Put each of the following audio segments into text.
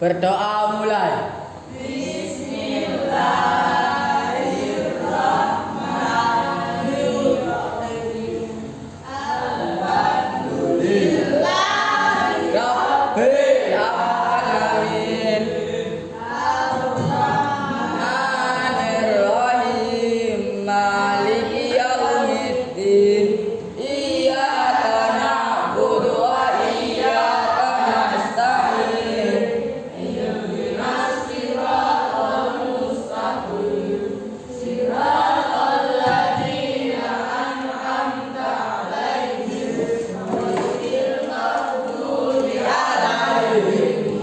Berdoa mulai. Rabbil alamin. Ar-Rahmanir-Rahim. Maliki yaumiddin. Iyyaka na'budu wa iyyaka nasta'in. Ihdinas siratal mustaqim. Siratal ladzina an'amta 'alaihim ghairil maghdubi 'alaihim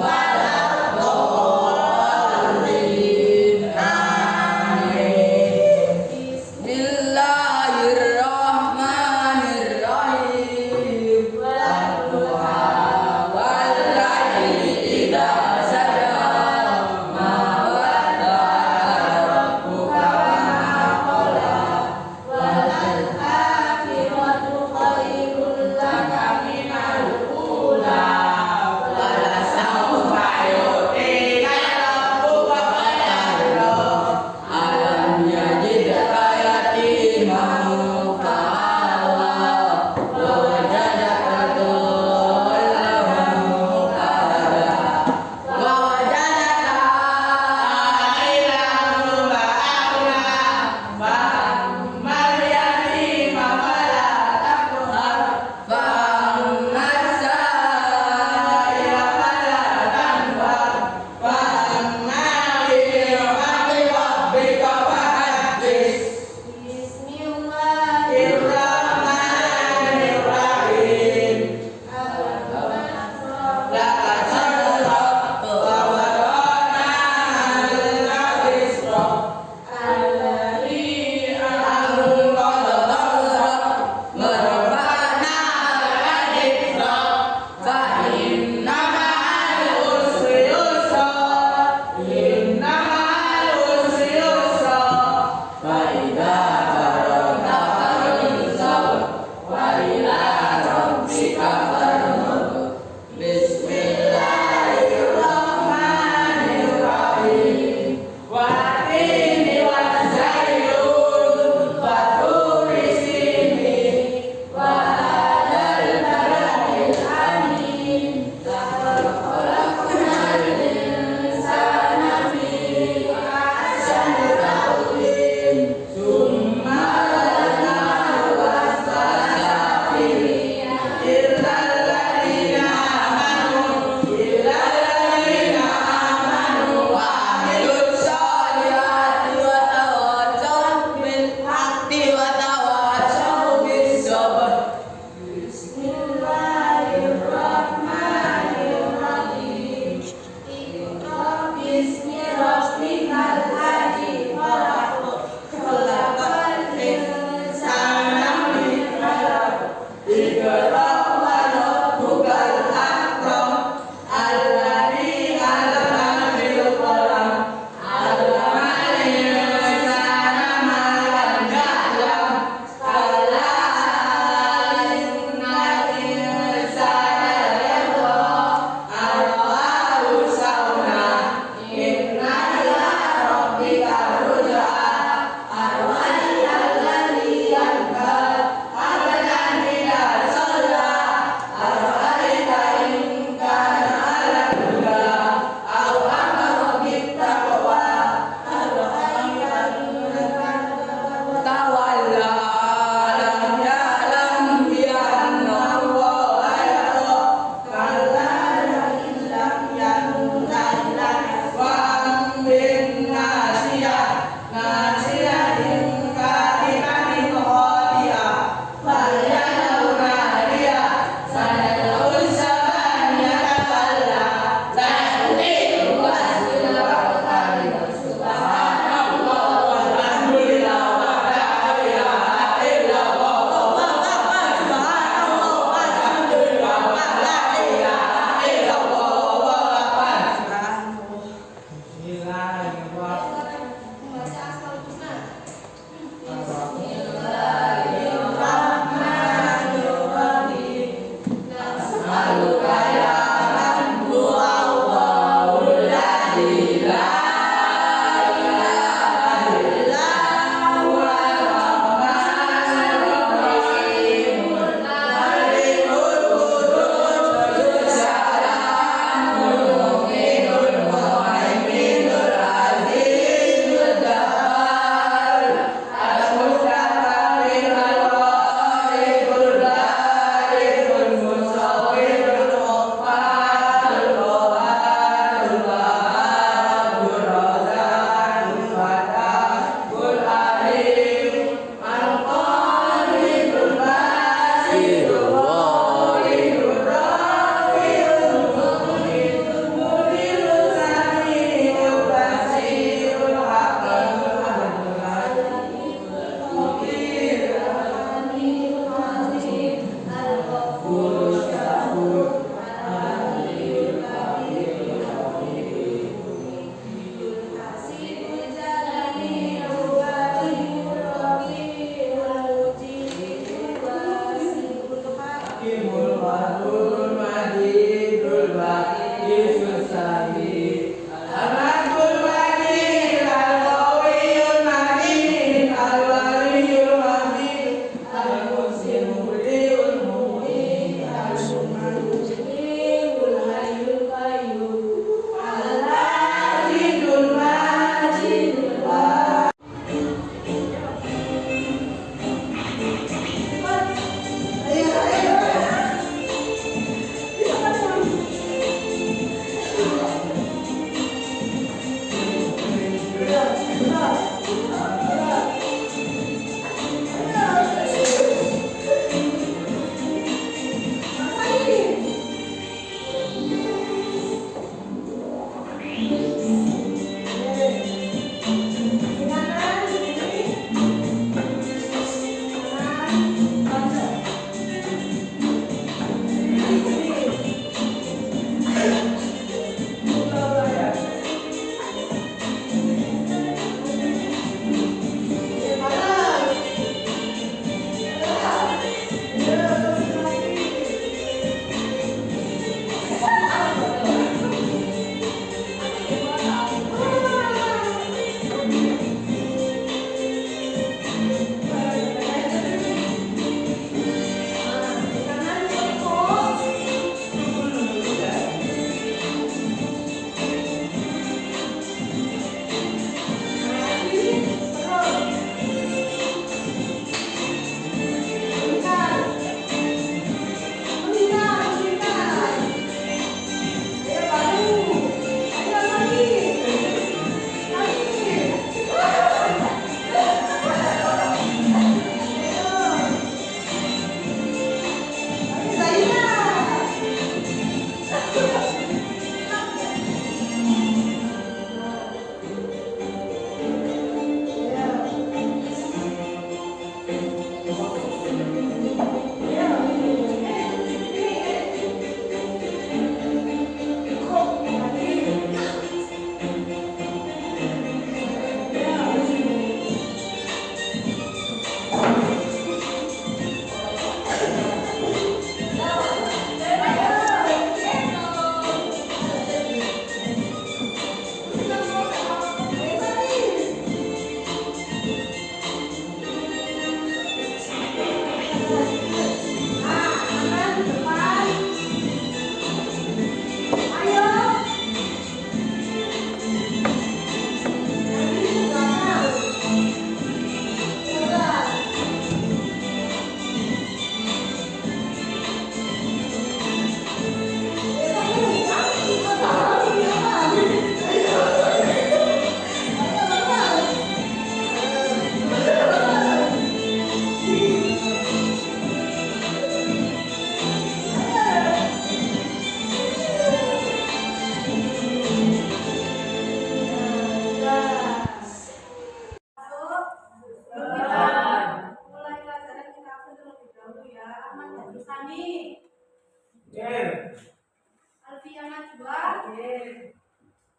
kedua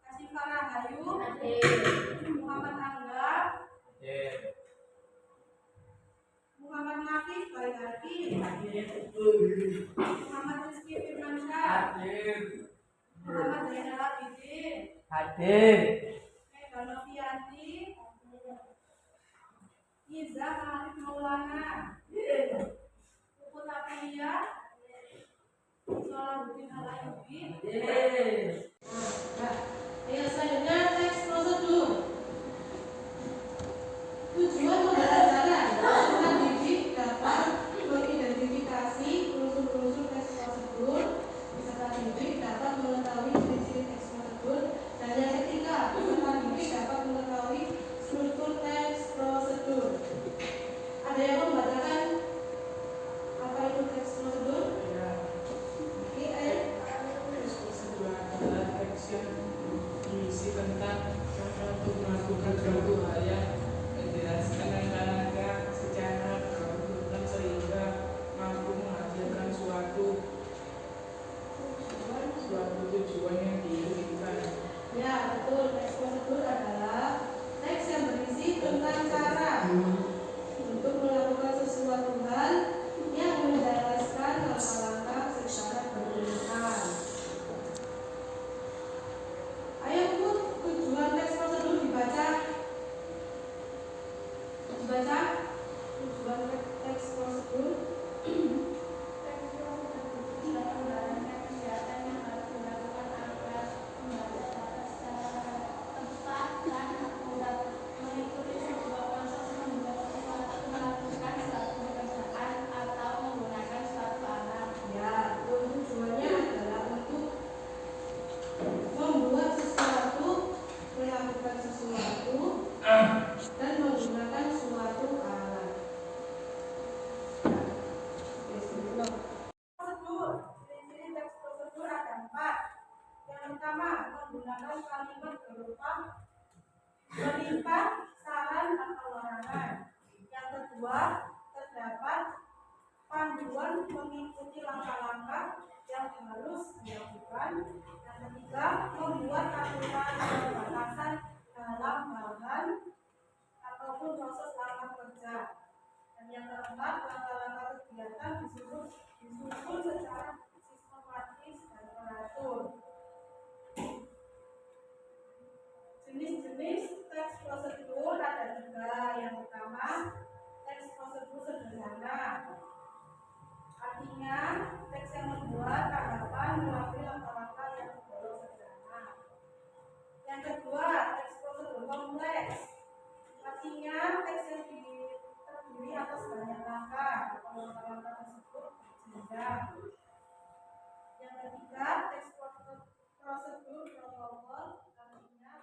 Kasih Farahayu, Muhammad Angga, Muhammad Nafis Baikaki, Muhammad Rizky Firmansyah, Muhammad Zainal Abidin, Mega Novianti, Iza Arif Maulana, Puput Aprilia, Solahuddin Al-Ayubi. Ayo selanjutnya teks prosedur. Tujuan pembelajaran peserta didik dapat mengidentifikasi unsur-unsur teks prosedur. Peserta didik dapat mengetahui ciri-ciri teks prosedur. Dan yang ketiga, peserta didik dapat mengetahui struktur teks prosedur. Ada yang membacakan apa itu teks prosedur? Oke, ayo. Teks prosedur adalah teks yang berisi tentang cara untuk melakukan suatu hal yang menjelaskan langkah-langkah secara berurutan sehingga mampu menghasilkan suatu tujuan yang diinginkan. Ya, betul. Teks prosedur adalah teks yang berisi tentang cara untuk melakukan sesuatu hal yang menjelaskan langkah-langkah secara berurutan. Ayo Bu, tujuan teks prosedur dibaca. Tujuan teks prosedur. Ya, tujuannya adalah untuk membuat sesuatu, melakukan sesuatu, dan menggunakan suatu alat. Prosedur, ciri-ciri teks prosedur ada 4. Yang pertama, menggunakan kalimat berupa perintah, saran, atau larangan. Yang kedua, terdapat panduan mengikuti langkah-langkah yang harus dilakukan. Yang ketiga, membuat aturan dan batasan dalam bahan ataupun proses langkah kerja. Dan yang keempat, langkah-langkah kegiatan disusun secara sistematis dan teratur. Jenis-jenis teks prosedur ada 3. Yang pertama, teks prosedur sederhana. Artinya, teks yang membuat tahapan melalui langkah-langkah yang tergolong sederhana. Yang kedua, teks prosedur kompleks. Artinya, teks yang terdiri atas banyak langkah atau langkah-langkah tersebut berjenjang. Yang ketiga, teks prosedur protokol. Artinya,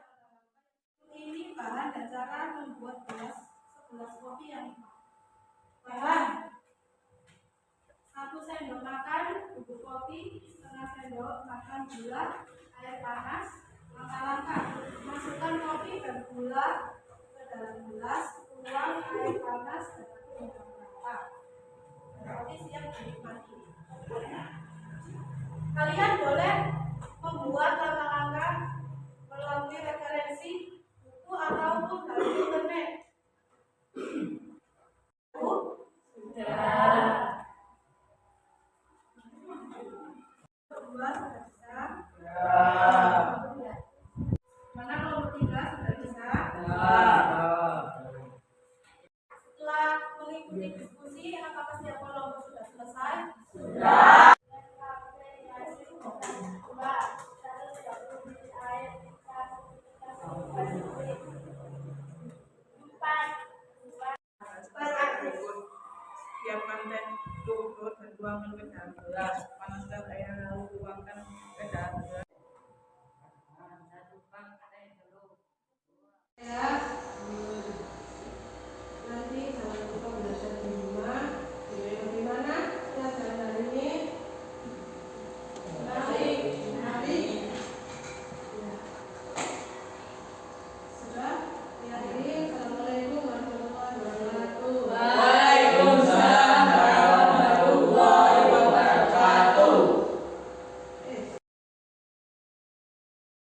ini bahan dan cara membuat 11 kopi yang bahan: 1 sendok makan bubuk kopi, setengah sendok makan gula, air panas. Langkah-langkah: masukkan kopi dan gula ke dalam gelas, tuang air panas dan tuang rata. Kopi siap dinikmati. Kalian boleh membuat langkah-langkah melalui referensi buku ataupun dari internet. Sudah. Kedua sudah bisa. Mana kelompok 3 sudah bisa? Setelah mengikuti diskusi, apakah setiap kelompok sudah selesai? Sudah.